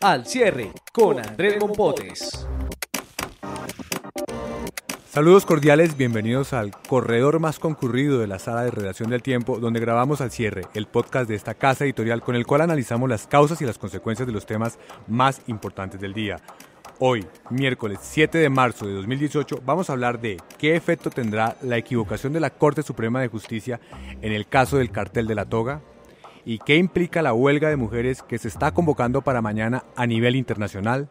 Al cierre con Andrés Mompotes. Saludos cordiales, bienvenidos al corredor más concurrido de la sala de redacción del Tiempo, donde grabamos Al cierre, el podcast de esta casa editorial con el cual analizamos las causas y las consecuencias de los temas más importantes del día. Hoy, miércoles 7 de marzo de 2018, vamos a hablar de qué efecto tendrá la equivocación de la Corte Suprema de Justicia en el caso del cartel de la toga y qué implica la huelga de mujeres que se está convocando para mañana a nivel internacional.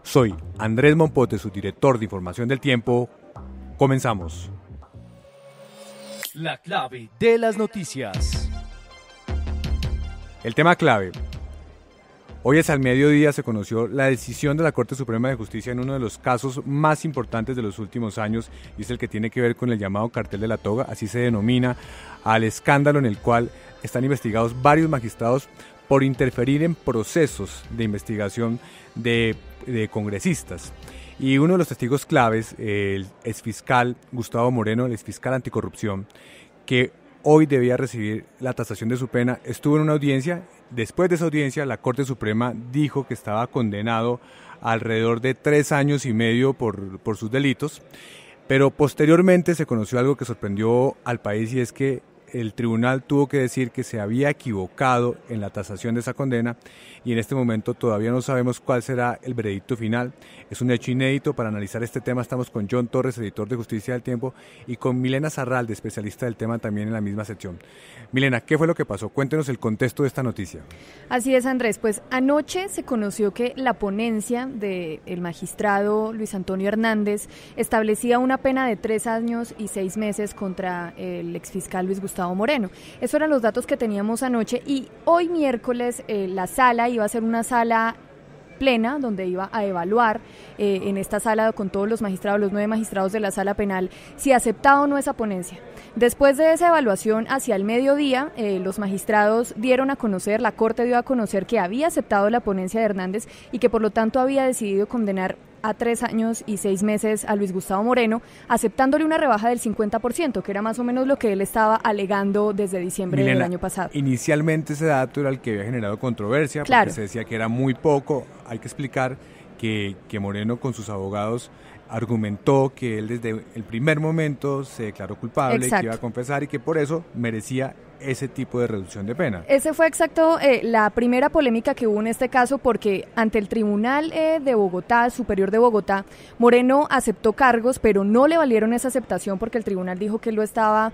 Soy Andrés Mompotes, su director de información del Tiempo. Comenzamos. La clave de las noticias. El tema clave. Hoy al mediodía se conoció la decisión de la Corte Suprema de Justicia en uno de los casos más importantes de los últimos años, y es el que tiene que ver con el llamado cartel de la toga, así se denomina al escándalo en el cual están investigados varios magistrados por interferir en procesos de investigación de congresistas. Y uno de los testigos claves, el exfiscal Gustavo Moreno, el exfiscal anticorrupción, que hoy debía recibir la tasación de su pena, estuvo en una audiencia. Después de esa audiencia, la Corte Suprema dijo que estaba condenado a alrededor de 3 años y medio por sus delitos, pero posteriormente se conoció algo que sorprendió al país, y es que el tribunal tuvo que decir que se había equivocado en la tasación de esa condena, y en este momento todavía no sabemos cuál será el veredicto final. Es un hecho inédito. Para analizar este tema estamos con John Torres, editor de Justicia del Tiempo, y con Milena Zarralde, especialista del tema también en la misma sección. Milena, ¿qué fue lo que pasó? Cuéntenos el contexto de esta noticia. Así es, Andrés. Pues anoche se conoció que la ponencia del magistrado Luis Antonio Hernández establecía una pena de 3 años y 6 meses contra el exfiscal Luis Gustavo Moreno. Esos eran los datos que teníamos anoche, y hoy miércoles la sala iba a ser una sala plena donde iba a evaluar en esta sala con todos los magistrados, los 9 magistrados de la sala penal, si aceptaba o no esa ponencia. Después de esa evaluación, hacia el mediodía, los magistrados dieron a conocer, la Corte dio a conocer que había aceptado la ponencia de Hernández y que por lo tanto había decidido condenar a 3 años y 6 meses a Luis Gustavo Moreno, aceptándole una rebaja del 50%, que era más o menos lo que él estaba alegando desde diciembre del año pasado. Inicialmente ese dato era el que había generado controversia, claro, porque se decía que era muy poco. Hay que explicar que Moreno con sus abogados argumentó que él desde el primer momento se declaró culpable, exacto, que iba a confesar y que por eso merecía ese tipo de reducción de pena. Ese fue exacto la primera polémica que hubo en este caso, porque ante el Tribunal de Bogotá, Superior de Bogotá, Moreno aceptó cargos, pero no le valieron esa aceptación porque el tribunal dijo que él lo estaba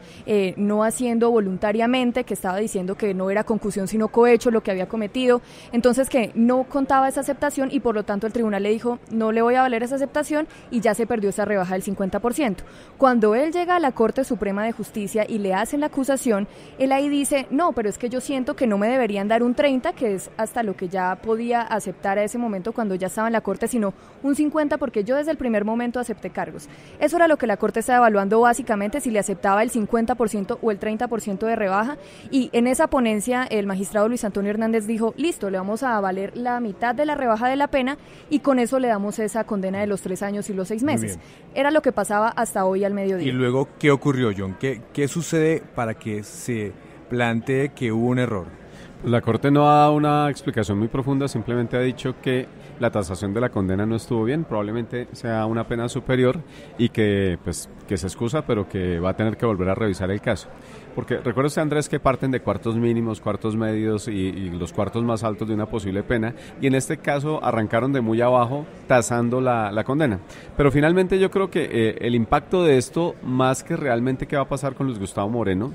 no haciendo voluntariamente, que estaba diciendo que no era concusión sino cohecho lo que había cometido, entonces que no contaba esa aceptación, y por lo tanto el tribunal le dijo no le voy a valer esa aceptación, y ya se perdió esa rebaja del 50%. Cuando él llega a la Corte Suprema de Justicia y le hacen la acusación, él ahí dice, no, pero es que yo siento que no me deberían dar un 30, que es hasta lo que ya podía aceptar a ese momento cuando ya estaba en la Corte, sino un 50, porque yo desde el primer momento acepté cargos. Eso era lo que la Corte estaba evaluando básicamente, si le aceptaba el 50% o el 30% de rebaja, y en esa ponencia el magistrado Luis Antonio Hernández dijo, listo, le vamos a valer la mitad de la rebaja de la pena, y con eso le damos esa condena de los 3 años y los 6 meses. Era lo que pasaba hasta hoy al mediodía. Y luego, ¿qué ocurrió, John? ¿Qué sucede para que se plantee que hubo un error? La Corte no ha dado una explicación muy profunda, simplemente ha dicho que la tasación de la condena no estuvo bien, probablemente sea una pena superior y que se excusa, pero que va a tener que volver a revisar el caso. Porque recuerda usted, Andrés, que parten de cuartos mínimos, cuartos medios y los cuartos más altos de una posible pena, y en este caso arrancaron de muy abajo tasando la condena. Pero finalmente yo creo que el impacto de esto, más que realmente qué va a pasar con Luis Gustavo Moreno,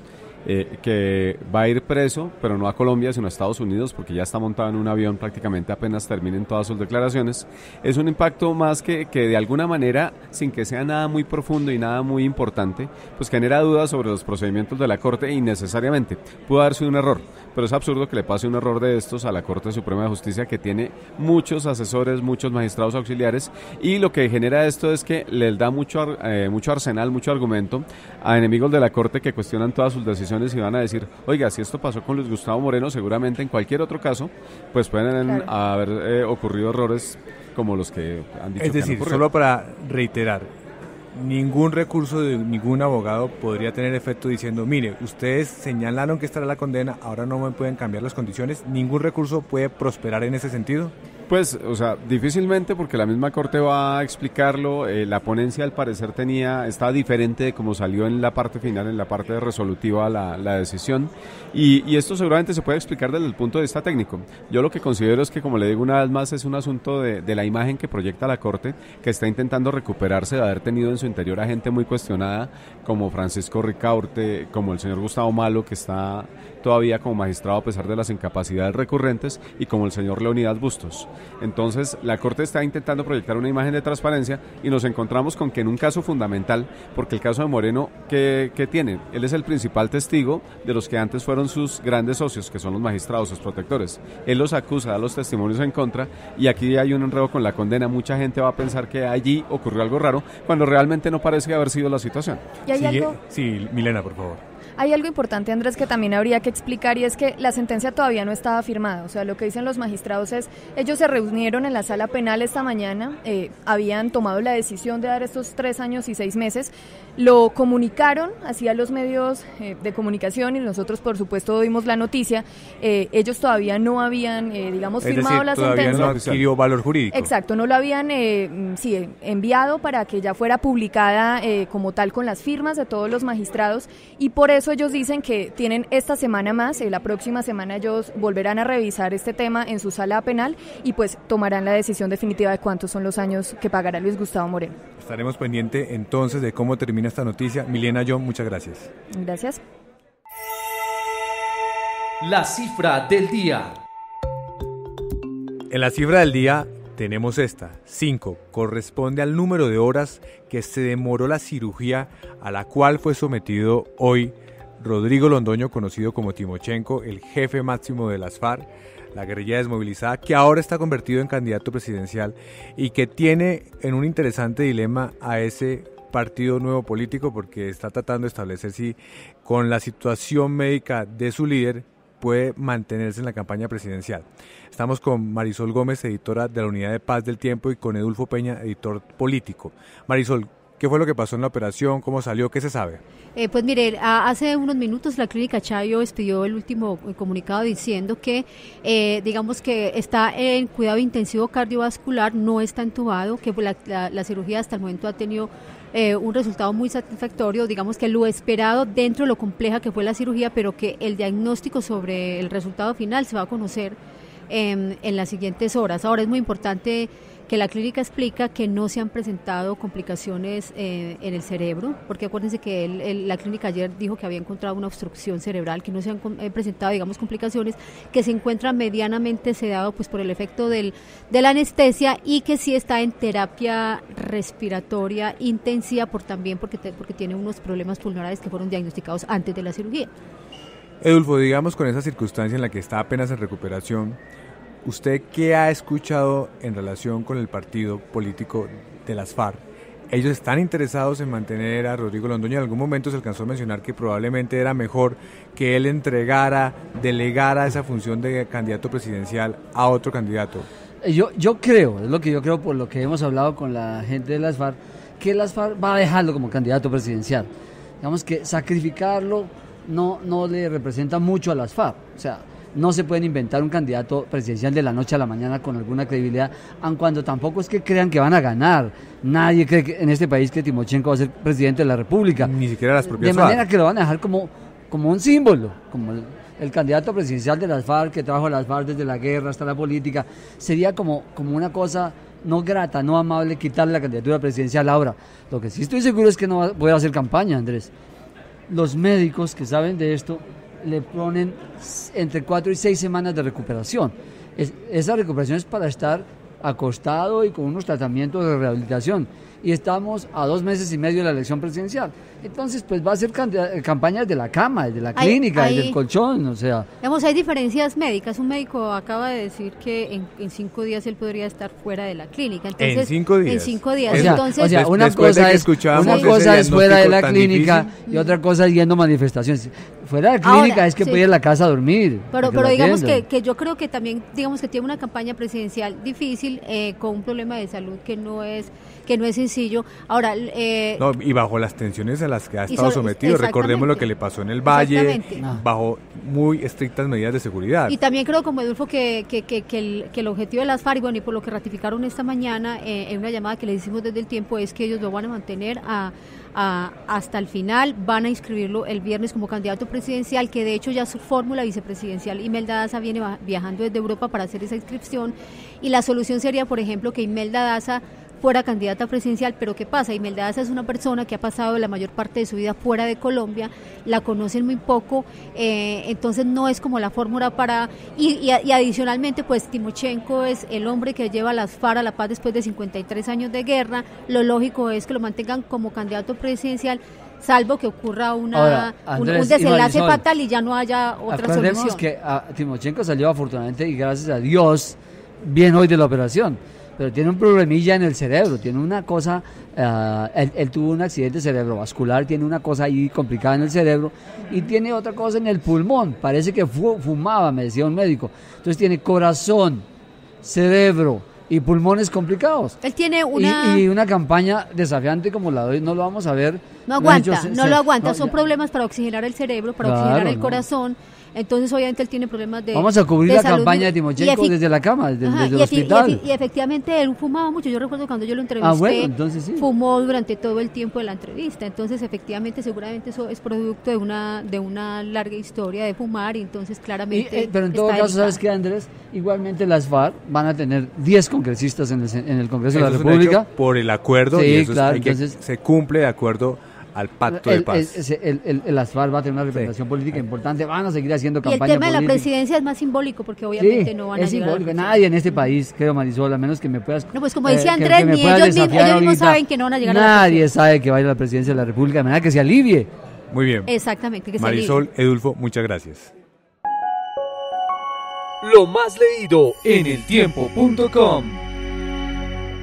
que va a ir preso, pero no a Colombia, sino a Estados Unidos, porque ya está montado en un avión prácticamente apenas terminen todas sus declaraciones. Es un impacto más que de alguna manera, sin que sea nada muy profundo y nada muy importante, pues genera dudas sobre los procedimientos de la Corte innecesariamente. Pudo haber sido un error, pero es absurdo que le pase un error de estos a la Corte Suprema de Justicia, que tiene muchos asesores, muchos magistrados auxiliares, y lo que genera esto es que les da mucho arsenal, mucho argumento a enemigos de la Corte que cuestionan todas sus decisiones y van a decir, oiga, si esto pasó con Luis Gustavo Moreno, seguramente en cualquier otro caso, pues pueden haber ocurrido errores como los que han dicho. Es decir, solo para reiterar, ningún recurso de ningún abogado podría tener efecto diciendo, mire, ustedes señalaron que esta era la condena, ahora no me pueden cambiar las condiciones. ¿Ningún recurso puede prosperar en ese sentido? Pues, o sea, difícilmente, porque la misma Corte va a explicarlo. La ponencia al parecer estaba diferente de como salió en la parte final, en la parte resolutiva la decisión, y esto seguramente se puede explicar desde el punto de vista técnico. Yo lo que considero es que, como le digo una vez más, es un asunto de la imagen que proyecta la Corte, que está intentando recuperarse de haber tenido en su interior a gente muy cuestionada, como Francisco Ricaurte, como el señor Gustavo Malo, que está todavía como magistrado a pesar de las incapacidades recurrentes, y como el señor Leonidas Bustos. Entonces, la Corte está intentando proyectar una imagen de transparencia y nos encontramos con que en un caso fundamental, porque el caso de Moreno, ¿qué tiene? Él es el principal testigo de los que antes fueron sus grandes socios, que son los magistrados, sus protectores. Él los acusa, da los testimonios en contra, y aquí hay un enredo con la condena. Mucha gente va a pensar que allí ocurrió algo raro, cuando realmente no parece haber sido la situación. ¿Y hay algo? Sí, Milena, por favor. Hay algo importante, Andrés, que también habría que explicar, y es que la sentencia todavía no estaba firmada. O sea, lo que dicen los magistrados es, ellos se reunieron en la sala penal esta mañana, habían tomado la decisión de dar estos 3 años y 6 meses, lo comunicaron así a los medios de comunicación, y nosotros, por supuesto, dimos la noticia. Ellos todavía no habían, firmado la sentencia. No adquirió valor jurídico. Exacto, no lo habían enviado para que ya fuera publicada como tal, con las firmas de todos los magistrados, y por eso ellos dicen que tienen esta semana más, la próxima semana ellos volverán a revisar este tema en su sala penal y pues tomarán la decisión definitiva de cuántos son los años que pagará Luis Gustavo Moreno. Estaremos pendientes entonces de cómo termina esta noticia. Milena, John, muchas gracias. Gracias. La cifra del día. En la cifra del día tenemos esta, 5, corresponde al número de horas que se demoró la cirugía a la cual fue sometido hoy Rodrigo Londoño, conocido como Timochenko, el jefe máximo de las FARC, la guerrilla desmovilizada, que ahora está convertido en candidato presidencial y que tiene en un interesante dilema a ese partido nuevo político, porque está tratando de establecer si con la situación médica de su líder puede mantenerse en la campaña presidencial. Estamos con Marisol Gómez, editora de la Unidad de Paz del Tiempo, y con Edulfo Peña, editor político. Marisol, ¿qué fue lo que pasó en la operación? ¿Cómo salió? ¿Qué se sabe? Pues mire, hace unos minutos la Clínica Chayo expidió el último comunicado diciendo que, digamos que está en cuidado intensivo cardiovascular, no está entubado, que la cirugía hasta el momento ha tenido un resultado muy satisfactorio, digamos que lo esperado dentro de lo compleja que fue la cirugía, pero que el diagnóstico sobre el resultado final se va a conocer en las siguientes horas. Ahora es muy importante que la clínica explica que no se han presentado complicaciones en el cerebro, porque acuérdense que la clínica ayer dijo que había encontrado una obstrucción cerebral, que no se han presentado, digamos, complicaciones, que se encuentra medianamente sedado pues por el efecto de la anestesia, y que sí está en terapia respiratoria intensiva porque tiene unos problemas pulmonares que fueron diagnosticados antes de la cirugía. Edulfo, digamos, con esa circunstancia en la que está apenas en recuperación, ¿usted qué ha escuchado en relación con el partido político de las FARC? ¿Ellos están interesados en mantener a Rodrigo Londoño? En algún momento se alcanzó a mencionar que probablemente era mejor que él delegara esa función de candidato presidencial a otro candidato. Yo creo, es lo que yo creo por lo que hemos hablado con la gente de las FARC, que las FARC va a dejarlo como candidato presidencial. Digamos que sacrificarlo no le representa mucho a las FARC, o sea, no se pueden inventar un candidato presidencial de la noche a la mañana con alguna credibilidad, aun cuando tampoco es que crean que van a ganar. Nadie cree que en este país que Timochenko va a ser presidente de la República. Ni siquiera las propias FARC. De manera que lo van a dejar como un símbolo, como el candidato presidencial de las FARC, que trajo a las FARC desde la guerra hasta la política. Sería como una cosa no grata, no amable quitarle la candidatura presidencial. Ahora, lo que sí estoy seguro es que no va a poder hacer campaña, Andrés. Los médicos que saben de esto le ponen entre 4 y 6 semanas de recuperación. Esa recuperación es para estar acostado y con unos tratamientos de rehabilitación. Y estamos a 2 meses y medio de la elección presidencial. Entonces, pues va a ser campaña desde la cama, desde la clínica, desde el colchón, o sea. Digamos, hay diferencias médicas. Un médico acaba de decir que en 5 días él podría estar fuera de la clínica. Entonces, ¿En 5 días? En 5 días. O sea, una cosa es fuera de la clínica y otra cosa es yendo a manifestaciones. fuera de clínica Ahora, es que sí. puede ir a la casa a dormir. Pero que la digamos atiendan. que yo creo que también, digamos que tiene una campaña presidencial difícil, con un problema de salud que no es sencillo. Ahora, No, y bajo las tensiones a las que ha Y estado sobre- sometido, recordemos lo exactamente. que le pasó en el Valle, Exactamente. bajo muy estrictas medidas de seguridad. y también creo, como Edulfo, que el objetivo de las FARC, bueno, y por lo que ratificaron esta mañana en una llamada que les hicimos desde el tiempo, es que ellos lo van a mantener hasta el final, van a inscribirlo el viernes como candidato presidencial, que de hecho ya su fórmula vicepresidencial Imelda Daza viene viajando desde Europa para hacer esa inscripción, y la solución sería, por ejemplo, que Imelda Daza fuera candidata presidencial. Pero ¿qué pasa? Imelda Daza es una persona que ha pasado la mayor parte de su vida fuera de Colombia, la conocen muy poco, entonces no es como la fórmula para... Y adicionalmente, pues Timochenko es el hombre que lleva a las FARC a la paz después de 53 años de guerra. Lo lógico es que lo mantengan como candidato presidencial, salvo que ocurra Ahora, Andrés un y desenlace Marisol, fatal y ya no haya otra Acordemos solución. que Timochenko salió afortunadamente y gracias a Dios bien hoy de la operación, pero tiene un problemilla en el cerebro, tiene una cosa, él tuvo un accidente cerebrovascular, tiene una cosa ahí complicada en el cerebro y tiene otra cosa en el pulmón, parece que fumaba, me decía un médico, entonces tiene corazón, cerebro y pulmones complicados. Él tiene una... Y una campaña desafiante como la de hoy no lo vamos a ver. No aguanta, Ellos no lo aguanta, son ya. problemas para oxigenar el cerebro, para Claro, oxigenar el no. corazón, entonces obviamente él tiene problemas de... Vamos a cubrir de la salud campaña de y Timochenko desde la cama, desde Ajá, el y efi- hospital. y efectivamente él fumaba mucho. Yo recuerdo cuando yo lo entrevisté, bueno, entonces sí. fumó durante todo el tiempo de la entrevista. Entonces efectivamente seguramente eso es producto de una larga historia de fumar, y entonces claramente Pero en todo está caso, ¿sabes delicado. qué, Andrés? Igualmente las FARC van a tener 10 congresistas en el Congreso de Eso la es un República. hecho por el acuerdo, Sí, y eso claro, hay que entonces- se cumple de acuerdo al pacto de paz. Las FARC va a tener una representación política importante, van a seguir haciendo Y el campaña tema de la política. presidencia es más simbólico, porque obviamente Sí, no van a es llegar a la simbólico. presidencia. Nadie en este país, creo, Marisol, a menos que me puedas... No, pues como decía que Andrés, me ni puedas ellos desafiar mismos ahorita. saben que no van a llegar a la Nadie presidencia. sabe que va a ir a la presidencia de la República, de manera que se alivie. Muy bien. Exactamente, que se Marisol, Edulfo, muchas gracias. Lo más leído en eltiempo.com.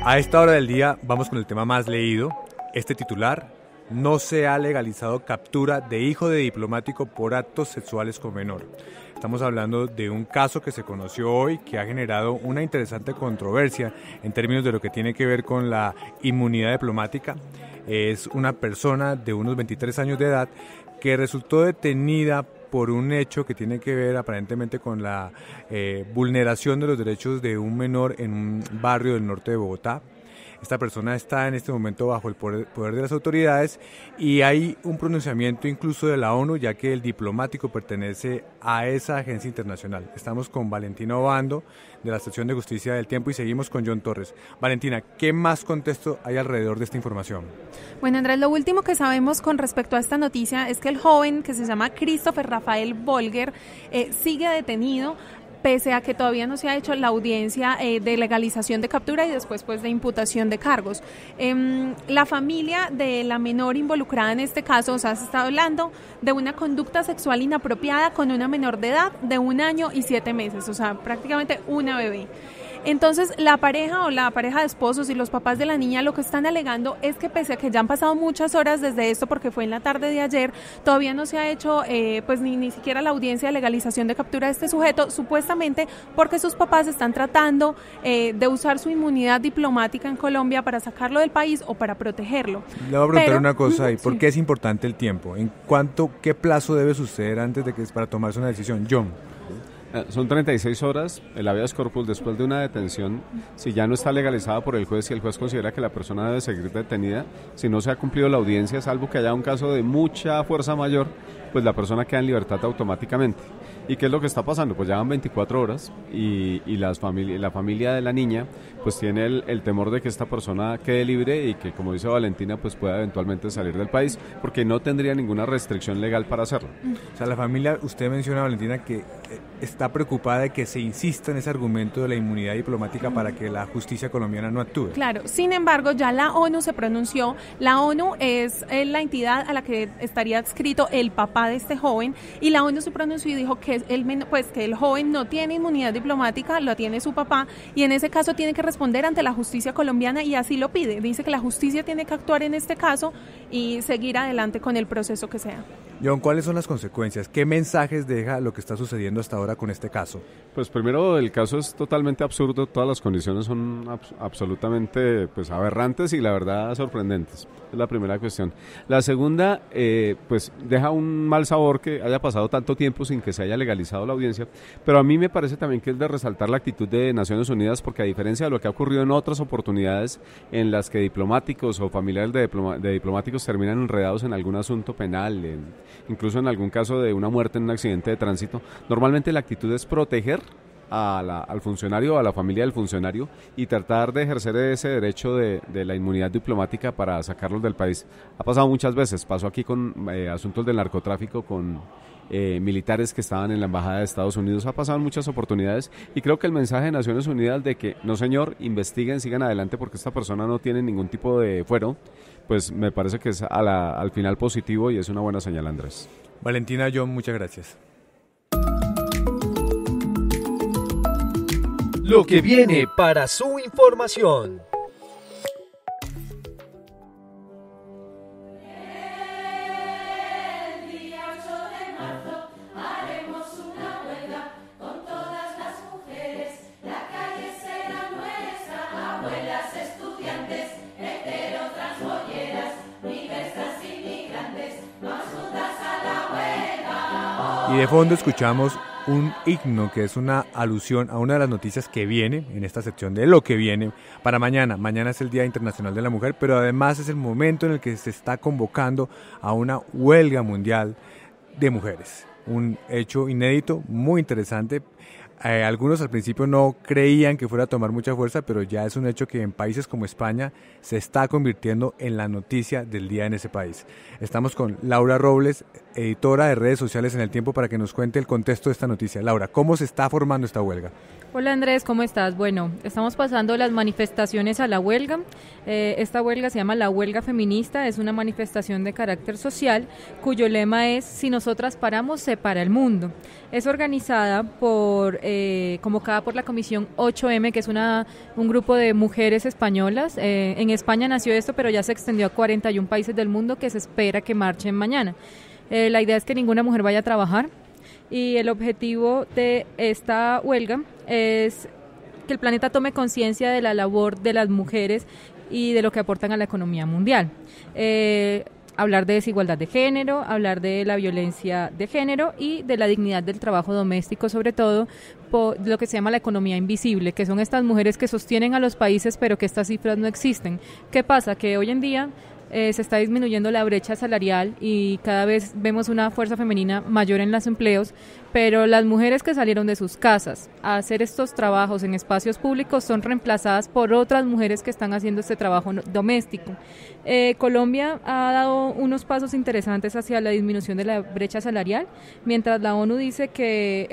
A esta hora del día vamos con el tema más leído. Este titular: no se ha legalizado captura de hijo de diplomático por actos sexuales con menor. Estamos hablando de un caso que se conoció hoy, que ha generado una interesante controversia en términos de lo que tiene que ver con la inmunidad diplomática. Es una persona de unos 23 años de edad que resultó detenida por un hecho que tiene que ver aparentemente con la vulneración de los derechos de un menor en un barrio del norte de Bogotá. Esta persona está en este momento bajo el poder de las autoridades y hay un pronunciamiento incluso de la ONU, ya que el diplomático pertenece a esa agencia internacional. Estamos con Valentina Obando, de la Sección de Justicia del Tiempo, y seguimos con John Torres. Valentina, ¿qué más contexto hay alrededor de esta información? Bueno, Andrés, lo último que sabemos con respecto a esta noticia es que el joven, que se llama Christopher Rafael Bolger, sigue detenido, pese a que todavía no se ha hecho la audiencia de legalización de captura y después pues de imputación de cargos. La familia de la menor involucrada en este caso, o sea, se está hablando de una conducta sexual inapropiada con una menor de edad de 1 año y 7 meses, o sea, prácticamente una bebé. Entonces, la pareja o la pareja de esposos y los papás de la niña lo que están alegando es que pese a que ya han pasado muchas horas desde esto, porque fue en la tarde de ayer, todavía no se ha hecho pues ni siquiera la audiencia de legalización de captura de este sujeto, supuestamente porque sus papás están tratando de usar su inmunidad diplomática en Colombia para sacarlo del país o para protegerlo. Le voy a preguntar Pero, una cosa ahí, ¿por sí. qué es importante el tiempo? ¿Qué plazo debe suceder antes de que es para tomarse una decisión? John. Son 36 horas, el habeas corpus después de una detención, si ya no está legalizada por el juez, si el juez considera que la persona debe seguir detenida, si no se ha cumplido la audiencia, salvo que haya un caso de mucha fuerza mayor, pues la persona queda en libertad automáticamente. ¿Y qué es lo que está pasando? Pues ya van 24 horas y la familia de la niña pues tiene el temor de que esta persona quede libre y que, como dice Valentina, pues pueda eventualmente salir del país, porque no tendría ninguna restricción legal para hacerlo. O sea, la familia, usted menciona, Valentina, que está preocupada de que se insista en ese argumento de la inmunidad diplomática para que la justicia colombiana no actúe. Claro, sin embargo, ya la ONU se pronunció. La ONU es la entidad a la que estaría adscrito el papá de este joven, y la ONU se pronunció y dijo que que el joven no tiene inmunidad diplomática, lo tiene su papá, y en ese caso tiene que responder ante la justicia colombiana, y así lo pide. Dice que la justicia tiene que actuar en este caso y seguir adelante con el proceso que sea. John, ¿cuáles son las consecuencias? ¿Qué mensajes deja lo que está sucediendo hasta ahora con este caso? Pues primero, el caso es totalmente absurdo, todas las condiciones son absolutamente pues aberrantes y la verdad sorprendentes. Es la primera cuestión. La segunda, pues deja un mal sabor que haya pasado tanto tiempo sin que se haya legalizado la audiencia, pero a mí me parece también que es de resaltar la actitud de Naciones Unidas, porque a diferencia de lo que ha ocurrido en otras oportunidades en las que diplomáticos o familiares de diplomáticos terminan enredados en algún asunto penal, incluso en algún caso de una muerte en un accidente de tránsito, normalmente la actitud es proteger al funcionario, a la familia del funcionario y tratar de ejercer ese derecho de la inmunidad diplomática para sacarlos del país. Ha pasado muchas veces, pasó aquí con asuntos del narcotráfico, con militares que estaban en la embajada de Estados Unidos, ha pasado en muchas oportunidades y creo que el mensaje de Naciones Unidas de que no señor, investiguen, sigan adelante porque esta persona no tiene ningún tipo de fuero, pues me parece que es al final positivo y es una buena señal, Andrés. Valentina, John, muchas gracias. Lo que viene para su información. Y de fondo escuchamos un himno que es una alusión a una de las noticias que viene en esta sección de lo que viene para mañana. Mañana es el Día Internacional de la Mujer, pero además es el momento en el que se está convocando a una huelga mundial de mujeres. Un hecho inédito, muy interesante. Algunos al principio no creían que fuera a tomar mucha fuerza, pero ya es un hecho que en países como España se está convirtiendo en la noticia del día en ese país. Estamos con Laura Robles, editora de redes sociales en El Tiempo, para que nos cuente el contexto de esta noticia. Laura, ¿cómo se está formando esta huelga? Hola Andrés, ¿cómo estás? Bueno, estamos pasando las manifestaciones a la huelga. Esta huelga se llama la huelga feminista, es una manifestación de carácter social cuyo lema es "Si nosotras paramos, se para el mundo". Es organizada convocada por la Comisión 8M, que es un grupo de mujeres españolas. En España nació esto, pero ya se extendió a 41 países del mundo que se espera que marchen mañana. La idea es que ninguna mujer vaya a trabajar. Y el objetivo de esta huelga es que el planeta tome conciencia de la labor de las mujeres y de lo que aportan a la economía mundial. Hablar de desigualdad de género, hablar de la violencia de género y de la dignidad del trabajo doméstico, sobre todo por lo que se llama la economía invisible, que son estas mujeres que sostienen a los países pero que estas cifras no existen. ¿Qué pasa? Que hoy en día se está disminuyendo la brecha salarial y cada vez vemos una fuerza femenina mayor en los empleos, pero las mujeres que salieron de sus casas a hacer estos trabajos en espacios públicos son reemplazadas por otras mujeres que están haciendo este trabajo doméstico. Colombia ha dado unos pasos interesantes hacia la disminución de la brecha salarial, mientras la ONU dice que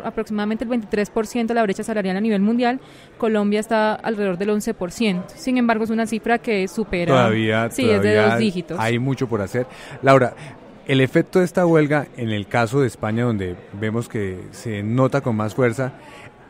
aproximadamente el 23% de la brecha salarial a nivel mundial. Colombia está alrededor del 11%. Sin embargo, es una cifra que supera. Todavía es de 2 dígitos. Hay mucho por hacer. Laura, el efecto de esta huelga, en el caso de España, donde vemos que se nota con más fuerza,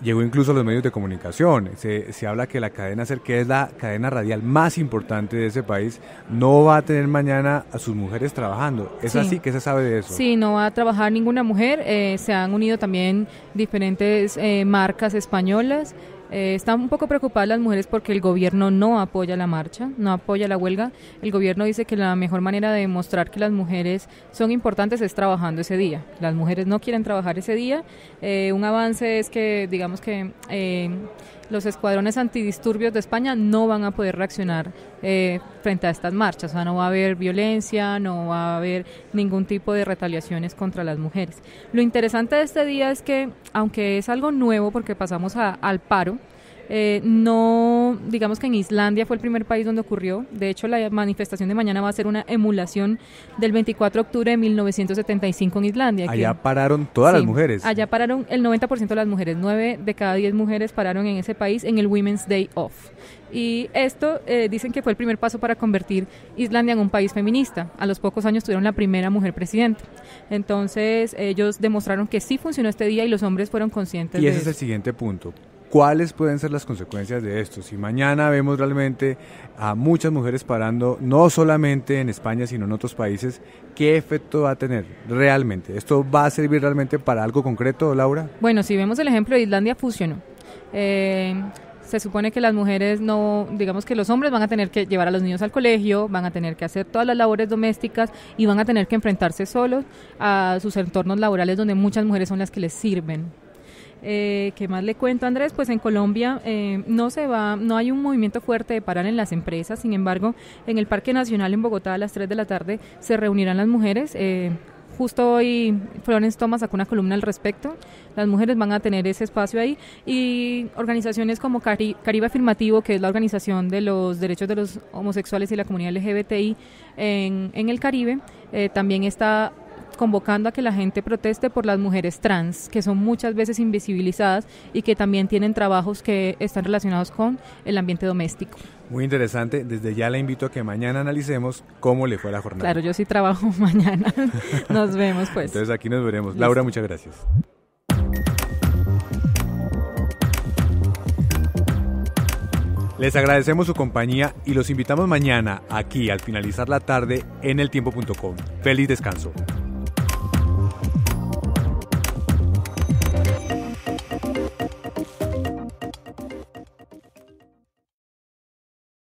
llegó incluso a los medios de comunicación. Se habla que la cadena SER, que es la cadena radial más importante de ese país, no va a tener mañana a sus mujeres trabajando. ¿Es así? ¿Qué se sabe de eso? Sí, no va a trabajar ninguna mujer. Se han unido también diferentes marcas españolas. Están un poco preocupadas las mujeres porque el gobierno no apoya la marcha, no apoya la huelga. El gobierno dice que la mejor manera de demostrar que las mujeres son importantes es trabajando ese día. Las mujeres no quieren trabajar ese día. Un avance es que, digamos que los escuadrones antidisturbios de España no van a poder reaccionar frente a estas marchas. O sea, no va a haber violencia, no va a haber ningún tipo de retaliaciones contra las mujeres. Lo interesante de este día es que, aunque es algo nuevo porque pasamos al paro, no, digamos que en Islandia fue el primer país donde ocurrió. De hecho, la manifestación de mañana va a ser una emulación del 24 de octubre de 1975 en Islandia. Allá pararon todas las mujeres. Allá pararon el 90% de las mujeres. 9 de cada 10 mujeres pararon en ese país en el Women's Day Off. Y esto dicen que fue el primer paso para convertir Islandia en un país feminista. A los pocos años tuvieron la primera mujer presidenta. Entonces ellos demostraron que sí funcionó este día y los hombres fueron conscientes de eso. Y ese es el siguiente punto. ¿Cuáles pueden ser las consecuencias de esto? Si mañana vemos realmente a muchas mujeres parando, no solamente en España, sino en otros países, ¿qué efecto va a tener realmente? ¿Esto va a servir realmente para algo concreto, Laura? Bueno, si vemos el ejemplo de Islandia, funcionó. Se supone que las mujeres no, digamos que los hombres van a tener que llevar a los niños al colegio, van a tener que hacer todas las labores domésticas y van a tener que enfrentarse solos a sus entornos laborales donde muchas mujeres son las que les sirven. ¿Qué más le cuento, Andrés? Pues en Colombia no hay un movimiento fuerte de parar en las empresas. Sin embargo, en el Parque Nacional en Bogotá a las 3 de la tarde se reunirán las mujeres. Justo hoy Florence Thomas sacó una columna al respecto. Las mujeres van a tener ese espacio ahí y organizaciones como Caribe Afirmativo, que es la organización de los derechos de los homosexuales y la comunidad LGBTI en el Caribe, también está convocando a que la gente proteste por las mujeres trans, que son muchas veces invisibilizadas y que también tienen trabajos que están relacionados con el ambiente doméstico. Muy interesante. Desde ya la invito a que mañana analicemos cómo le fue la jornada. Claro, yo sí trabajo mañana. Nos vemos, pues. Entonces aquí nos veremos. Laura, muchas gracias. Les agradecemos su compañía y los invitamos mañana aquí al finalizar la tarde en eltiempo.com. Feliz descanso.